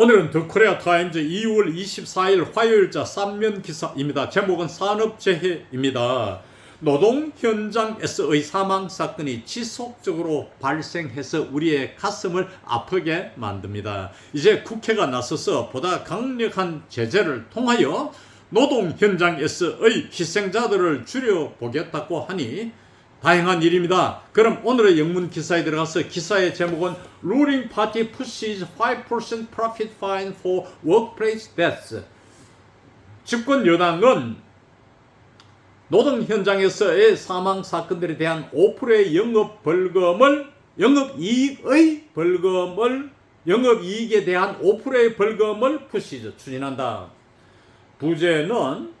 오늘은 더 코리아 타임즈 2월 24일 화요일자 3면 기사입니다. 제목은 산업재해입니다. 노동 현장에서의 사망 사건이 지속적으로 발생해서 우리의 가슴을 아프게 만듭니다. 이제 국회가 나서서 보다 강력한 제재를 통하여 노동 현장에서의 희생자들을 줄여보겠다고 하니 다행한 일입니다. 그럼 오늘의 영문 기사에 들어가서 기사의 제목은 Ruling Party pushes 5% profit fine for workplace deaths. 집권 여당은 노동 현장에서의 사망 사건들에 대한 5%의 영업이익에 대한 5%의 벌금을 추진한다. 부제는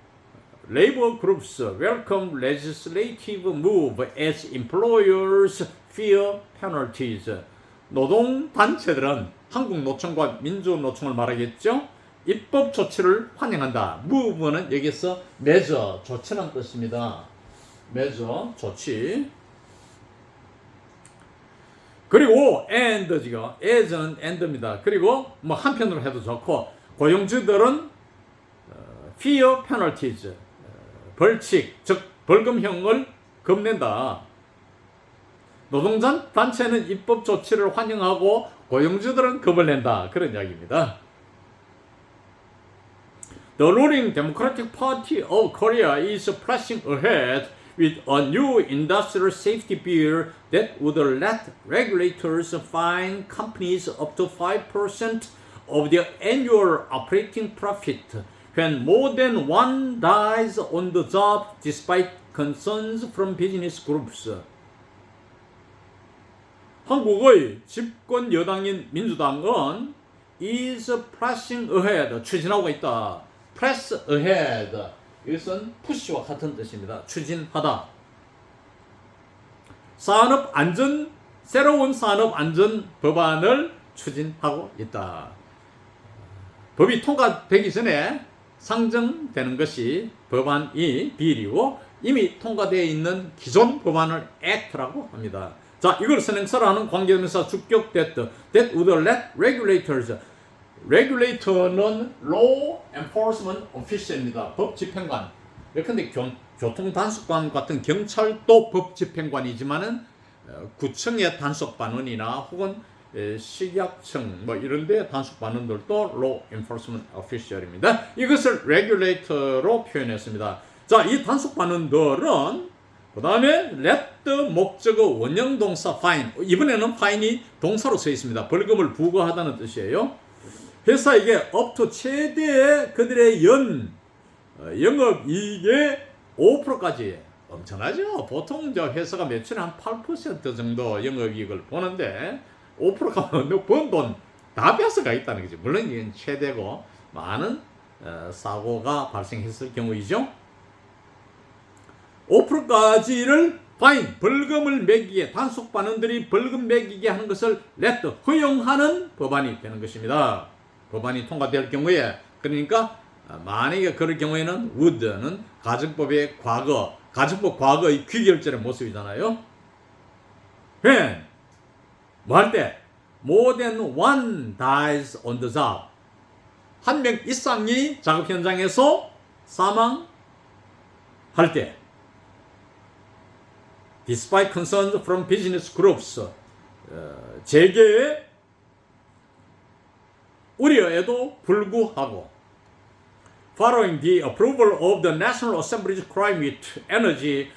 Labor groups welcome legislative move as employers fear penalties. 노동단체들은 한국노총과 민주노총을 말하겠죠. 입법 조치를 환영한다. move는 여기서 measure, 조치라는 뜻입니다. measure, 조치. 그리고 and지가 as는 and입니다. 그리고 뭐 한편으로 해도 좋고 고용주들은 fear penalties. 벌칙, 즉 벌금형을 겁낸다. 노동단체는 입법 조치를 환영하고 고용주들은 겁을 낸다. 그런 이야기입니다. The ruling Democratic Party of Korea is pressing ahead with a new industrial safety bill that would let regulators fine companies up to 5% of their annual operating profit when more than one dies on the job despite concerns from business groups. 한국의 집권 여당인 민주당은 is pressing ahead, 추진하고 있다. press ahead, 이것은 push와 같은 뜻입니다. 추진하다. 새로운 산업안전 법안을 추진하고 있다. 법이 통과되기 전에 상정되는 것이 법안이 비리고 이미 통과되어 있는 기존 법안을 act라고 합니다. 자, 이걸 선행사라는 관계대명사 주격 that would let regulators. regulator는 law enforcement official입니다. 법 집행관. 예컨대 교통 단속관 같은 경찰도 법 집행관이지만은 구청의 단속반원이나 혹은 식약청 뭐 이런 데 단속반원들도 law enforcement official입니다. 이것을 regulator로 표현했습니다. 자, 이 단속반원들은 그 다음에 let 목적어 원형동사 fine. 이번에는 fine이 동사로 써 있습니다. 벌금을 부과하다는 뜻이에요. 회사에게 up to 최대의 그들의 영업이익의 5%까지 엄청나죠. 보통 저 회사가 매출에 한 8% 정도 영업이익을 보는데 5%가 번 돈 다 뺏어가 있다는 거죠. 물론 이건 최대고 많은 사고가 발생했을 경우이죠. 5%까지를 파인, 벌금을 매기게, 단속반원들이 벌금 매기게 하는 것을 let, 허용하는 법안이 되는 것입니다. 법안이 통과될 경우에, 그러니까 만약에 그럴 경우에는 would는 가정법의 가정법 과거의 귀결절의 모습이잖아요. when, 뭐 할 때? more than one dies on the job. 한 명 이상이 작업 현장에서 사망할 때. Despite concerns from business groups. 재계의 우려에도 불구하고. Following the approval of the National Assembly's Climate, Energy,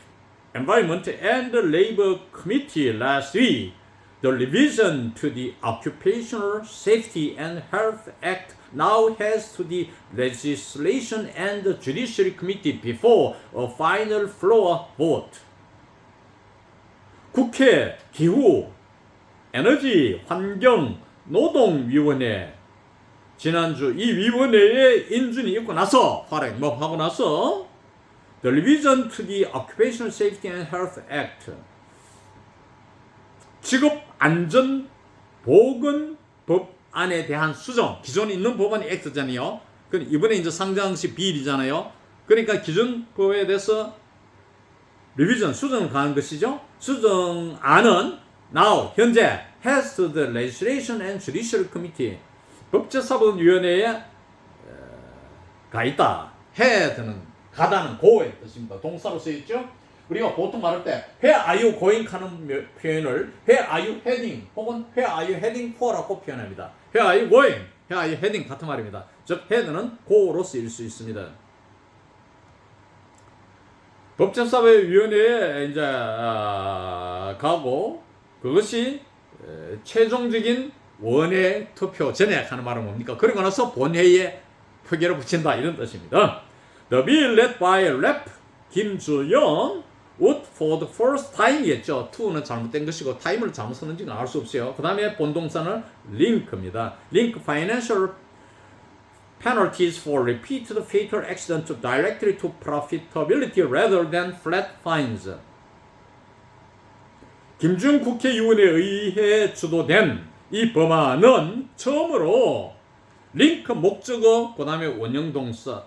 Environment and Labor Committee last week, the revision to the Occupational Safety and Health Act now heads to the Legislation and Judiciary Committee before a final floor vote. 국회, 기후, 에너지, 환경, 노동위원회. 지난주 이 위원회에 인준이 있고 나서, 발행하고 나서, the revision to the Occupational Safety and Health Act. 직업안전보건법안에 대한 수정, 기존에 있는 법안이 액트잖아요. 이번에 이제 상장시 비일이잖아요. 그러니까 기존 법에 대해서 리비전, 수정을 가한 것이죠. 수정안은 now, 현재 has to the Legislation and Judicial Committee. 법제사법위원회에 가 있다. head는 가다는 go의 뜻입니다. 동사로 쓰였죠. 우리가 보통 말할 때 where are you going 하는 표현을 where are you heading 혹은 where are you heading for라고 표현합니다. where are you going, where are you heading 같은 말입니다. 즉 head는 go로 쓰일 수 있습니다. 법제사법위원회에 이제 가고 그것이 최종적인 원외 투표 전에 하는 말은 뭡니까? 그러고 나서 본회의에 표결을 붙인다 이런 뜻입니다. The bill led by Rep. 김주영 would for the first time이겠죠. to는 잘못된 것이고 time을 잘못 썼는지는 알 수 없어요. 그 다음에 본동사는 link입니다. link financial penalties for repeated fatal accident directly to profitability rather than flat fines. 김주영 국회의원에 의해 주도된 이 법안은 처음으로 링크 목적어 그 다음에 원형동사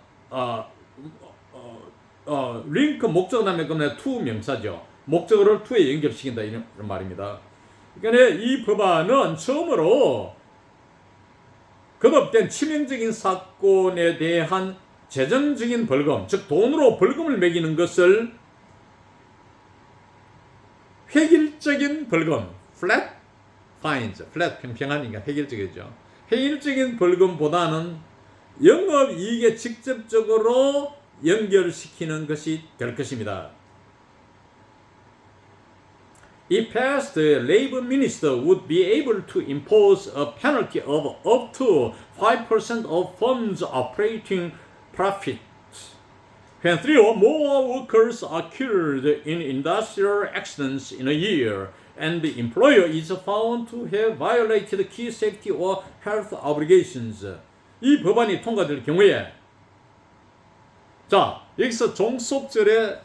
링크 목적어 다음에 그러면 to 명사죠. 목적어를 to에 연결시킨다 이런 말입니다. 그러니까 이 법안은 처음으로 거듭된 치명적인 사건에 대한 재정적인 벌금, 즉 돈으로 벌금을 매기는 것을 획일적인 벌금, flat fines, flat 평평하니까 획일적이죠. 획일적인 벌금보다는 영업이익에 직접적으로 연결시키는 것이 될 것입니다. If passed, the labor minister would be able to impose a penalty of up to 5% of firms' operating profit when 3 or more workers are killed in industrial accidents in a year, and the employer is found to have violated key safety or health obligations. 이 법안이 통과될 경우에 자 여기서 종속절에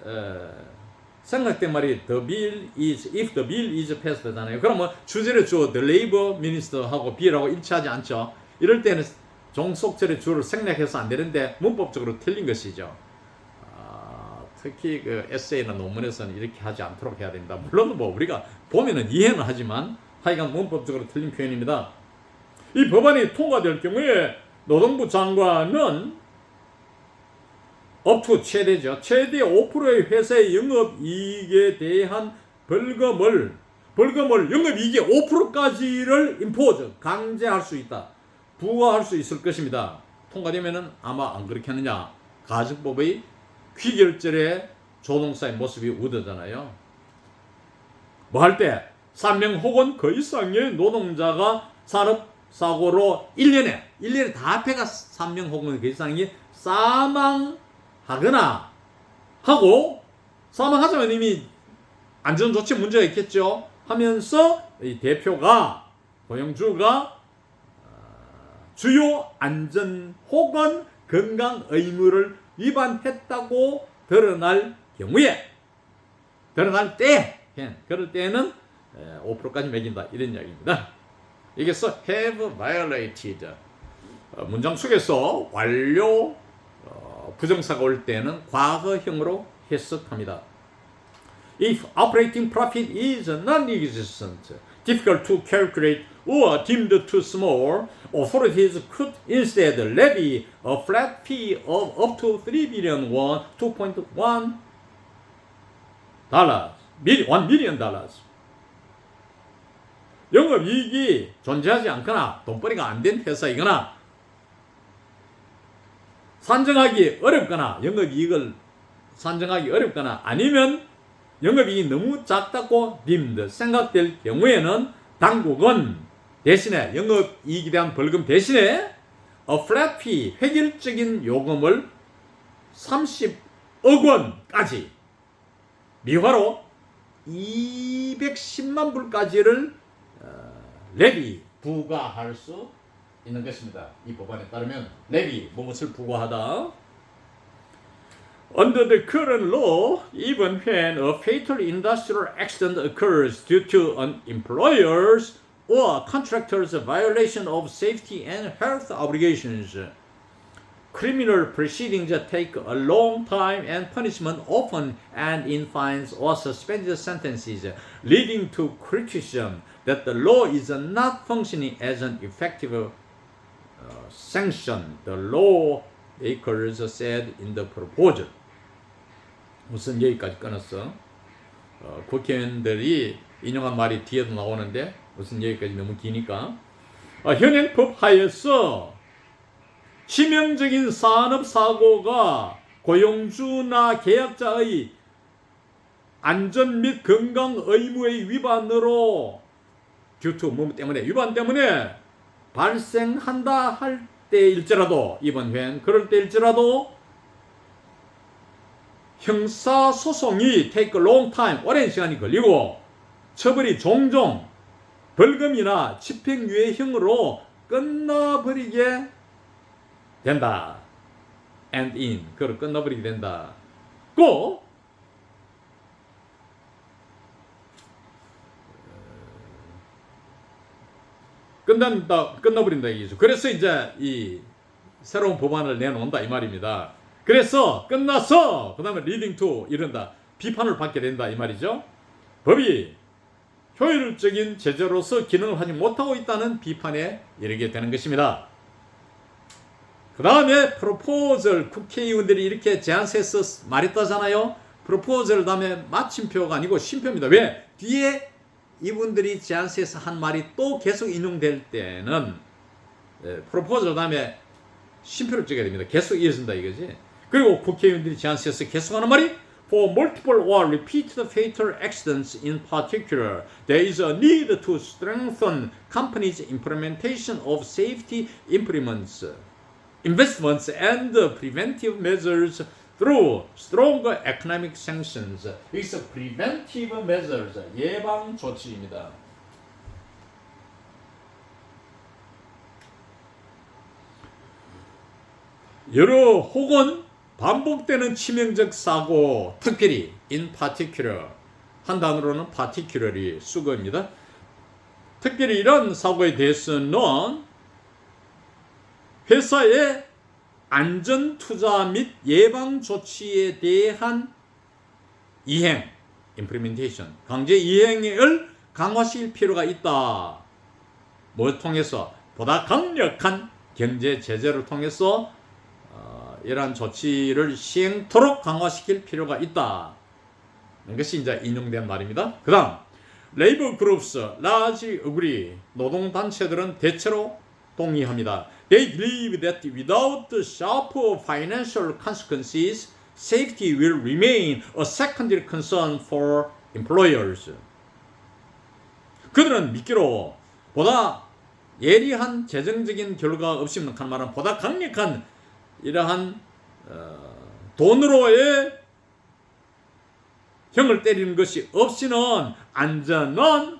생각된 말이 the bill is if the bill is passed 잖아요. 그러면 주제를 주어 the labor minister하고 bill하고 일치하지 않죠. 이럴 때는 종속절의 주어를 생략해서 안 되는데 문법적으로 틀린 것이죠. 특히 그 에세이나 논문에서는 이렇게 하지 않도록 해야 됩니다. 물론 뭐 우리가 보면은 이해는 하지만 하여간 문법적으로 틀린 표현입니다. 이 법안이 통과될 경우에 노동부 장관은 up to 최대죠. 최대 5%의 회사의 영업이익에 대한 벌금을 영업이익의 5%까지를 impose, 강제할 수 있다. 부과할 수 있을 것입니다. 통과되면은 아마 안 그렇겠느냐. 가정법의 귀결절의 조동사의 모습이 우드잖아요. 뭐 할 때 3명 혹은 그 이상의 노동자가 산업사고로 1년에 다 합해가 3명 혹은 그 이상이 사망하거나 하고 사망하자면 이미 안전조치 문제가 있겠죠. 하면서 이 대표가 고용주가 주요 안전 혹은 건강 의무를 위반했다고 드러날 경우에 드러날 때 그럴 때는 5%까지 매긴다 이런 이야기입니다. 여기서 have violated 문장 속에서 완료 부정사가 올 때는 과거형으로 해석합니다. If operating profit is non-existent, difficult to calculate or deemed too small, authorities could instead levy a flat fee of up to 3 billion won, 2.1 dollars, $1 million. 영업이익이 존재하지 않거나 돈벌이가 안 된 회사이거나 산정하기 어렵거나 영업이익을 산정하기 어렵거나 아니면 영업이익이 너무 작다고 deemed 생각될 경우에는 당국은 대신에 영업이익에 대한 벌금 대신에 a flat fee 획일적인 요금을 30억 원까지 미화로 210만 불까지를 레비 부과할 수 있는 것입니다. 이 법안에 따르면 레비 무엇을 부과하다. Under the current law, even when a fatal industrial accident occurs due to an employer's or contractor's violation of safety and health obligations, criminal proceedings take a long time and punishment often end in fines or suspended sentences, leading to criticism that the law is not functioning as an effective sanction the lawmakers said in the proposal. 우선 여기까지 끊었어. 국회의원들이 인용한 말이 뒤에도 나오는데 우선 여기까지 너무 기니까 현행법 하에서 치명적인 산업사고가 고용주나 계약자의 안전 및 건강 의무의 위반으로 듀투 뭐 때문에 위반 때문에 발생한다 할 때일지라도 이번 회엔 그럴 때일지라도 형사소송이 take a long time 오랜 시간이 걸리고 처벌이 종종 벌금이나 집행유예형으로 끝나버리게 된다. and in 그걸 끝나버리게 된다. 꼭 끝나버린다 얘기죠. 그래서 이제 이 새로운 법안을 내놓는다 이 말입니다. 그래서 끝났어. 그 다음에 리딩 투 이런다. 비판을 받게 된다 이 말이죠. 법이 효율적인 제재로서 기능을 하지 못하고 있다는 비판에 이르게 되는 것입니다. 그 다음에 프로포절 국회의원들이 이렇게 제안서에서 말했다잖아요. 프로포절 다음에 마침표가 아니고 쉼표입니다. 왜? 뒤에 이분들이 제안서에서 한 말이 또 계속 인용될 때는 프로포절 다음에 쉼표를 찍어야 됩니다. 계속 이어진다 이거지. 그리고 국회의원들이 제안서에서 계속하는 말이 For multiple or repeated fatal accidents in particular, there is a need to strengthen companies' implementation of safety investments and preventive measures through stronger economic sanctions. 여기서 preventive measures, 예방 조치입니다. 여러 혹은 반복되는 치명적 사고, 특별히 in particular 한 단어로는 particular이 수거입니다. 특별히 이런 사고에 대해서는 회사의 안전 투자 및 예방 조치에 대한 이행, implementation, 강제 이행을 강화시킬 필요가 있다. 뭘 통해서? 보다 강력한 경제 제재를 통해서 이러한 조치를 시행토록 강화시킬 필요가 있다. 이것이 이제 인용된 말입니다. 그 다음, Labor Groups largely agree. 노동단체들은 대체로 동의합니다. They believe that without sharp financial consequences, safety will remain a secondary concern for employers. 그들은 믿기로 보다 예리한 재정적인 결과 없이는 한 말은 보다 강력한 이러한 돈으로의 형을 때리는 것이 없이는 안전은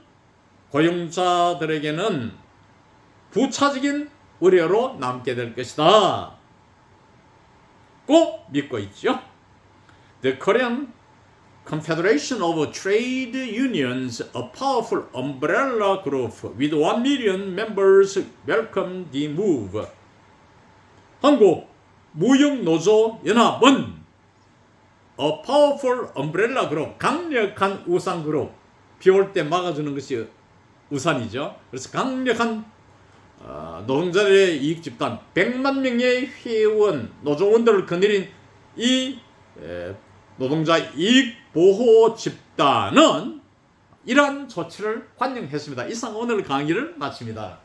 고용자들에게는 부차적인 우려로 남게 될 것이다. 꼭 믿고 있죠. The Korean Confederation of Trade Unions, a powerful umbrella group with 1 million members, welcome the move. 한국 무역노조연합은 A powerful umbrella group, 강력한 우산 그룹, 비 올 때 막아주는 것이 우산이죠. 그래서 강력한 노동자들의 이익 집단 100만 명의 회원, 노조원들을 거느린 이 노동자 이익 보호 집단은 이러한 조치를 환영했습니다. 이상 오늘 강의를 마칩니다.